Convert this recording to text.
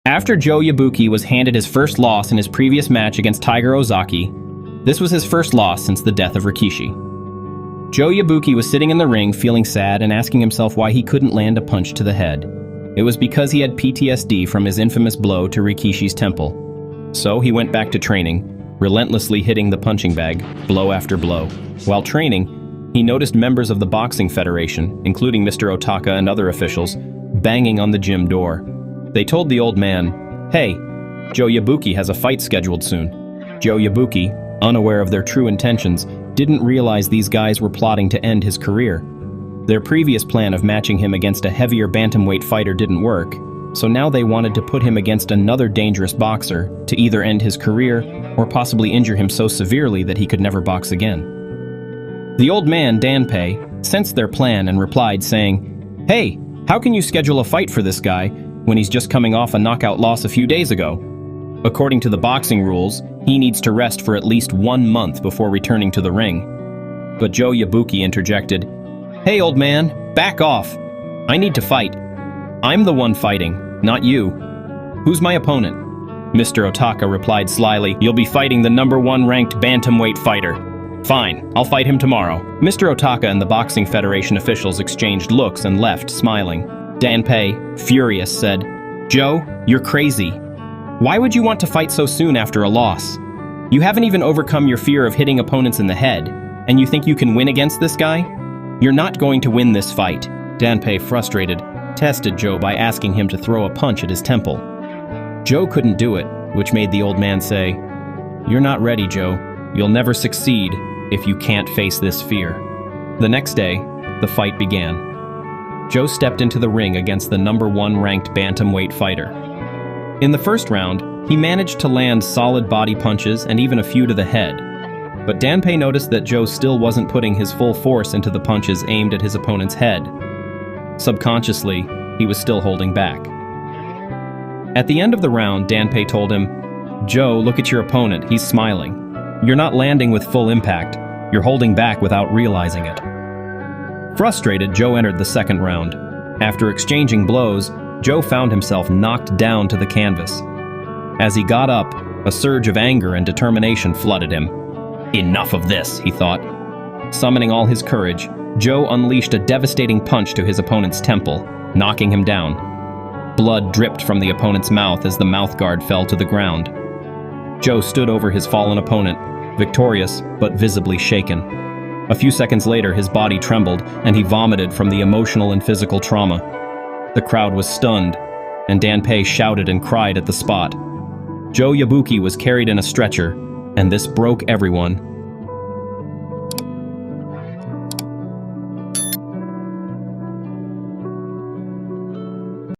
After Joe Yabuki was handed his first loss in his previous match against Tiger Ozaki, this was his first loss since the death of Rikishi. Joe Yabuki was sitting in the ring feeling sad and asking himself why he couldn't land a punch to the head. It was because he had PTSD from his infamous blow to Rikishi's temple. So he went back to training, relentlessly hitting the punching bag, blow after blow. While training, he noticed members of the Boxing Federation, including Mr. Otaka and other officials, banging on the gym door. They told the old man, "Hey, Joe Yabuki has a fight scheduled soon." Joe Yabuki, unaware of their true intentions, didn't realize these guys were plotting to end his career. Their previous plan of matching him against a heavier bantamweight fighter didn't work, so now they wanted to put him against another dangerous boxer to either end his career or possibly injure him so severely that he could never box again. The old man, Danpei, sensed their plan and replied saying, "Hey, how can you schedule a fight for this guy when he's just coming off a knockout loss a few days ago? According to the boxing rules, he needs to rest for at least 1 month before returning to the ring." But Joe Yabuki interjected, "Hey old man, back off. I need to fight. I'm the one fighting, not you. Who's my opponent?" Mr. Otaka replied slyly, "You'll be fighting the #1 ranked bantamweight fighter." "Fine, I'll fight him tomorrow." Mr. Otaka and the Boxing Federation officials exchanged looks and left, smiling. Danpei, furious, said, "Joe, you're crazy. Why would you want to fight so soon after a loss? You haven't even overcome your fear of hitting opponents in the head, and you think you can win against this guy? You're not going to win this fight." Danpei, frustrated, tested Joe by asking him to throw a punch at his temple. Joe couldn't do it, which made the old man say, "You're not ready, Joe. You'll never succeed if you can't face this fear." The next day, the fight began. Joe stepped into the ring against the #1 ranked bantamweight fighter. In the first round, he managed to land solid body punches and even a few to the head. But Danpei noticed that Joe still wasn't putting his full force into the punches aimed at his opponent's head. Subconsciously, he was still holding back. At the end of the round, Danpei told him, "Joe, look at your opponent, he's smiling. You're not landing with full impact, you're holding back without realizing it." Frustrated, Joe entered the second round. After exchanging blows, Joe found himself knocked down to the canvas. As he got up, a surge of anger and determination flooded him. "Enough of this," he thought. Summoning all his courage, Joe unleashed a devastating punch to his opponent's temple, knocking him down. Blood dripped from the opponent's mouth as the mouthguard fell to the ground. Joe stood over his fallen opponent, victorious but visibly shaken. A few seconds later, his body trembled and he vomited from the emotional and physical trauma. The crowd was stunned, and Danpei shouted and cried at the spot. Joe Yabuki was carried in a stretcher, and this broke everyone,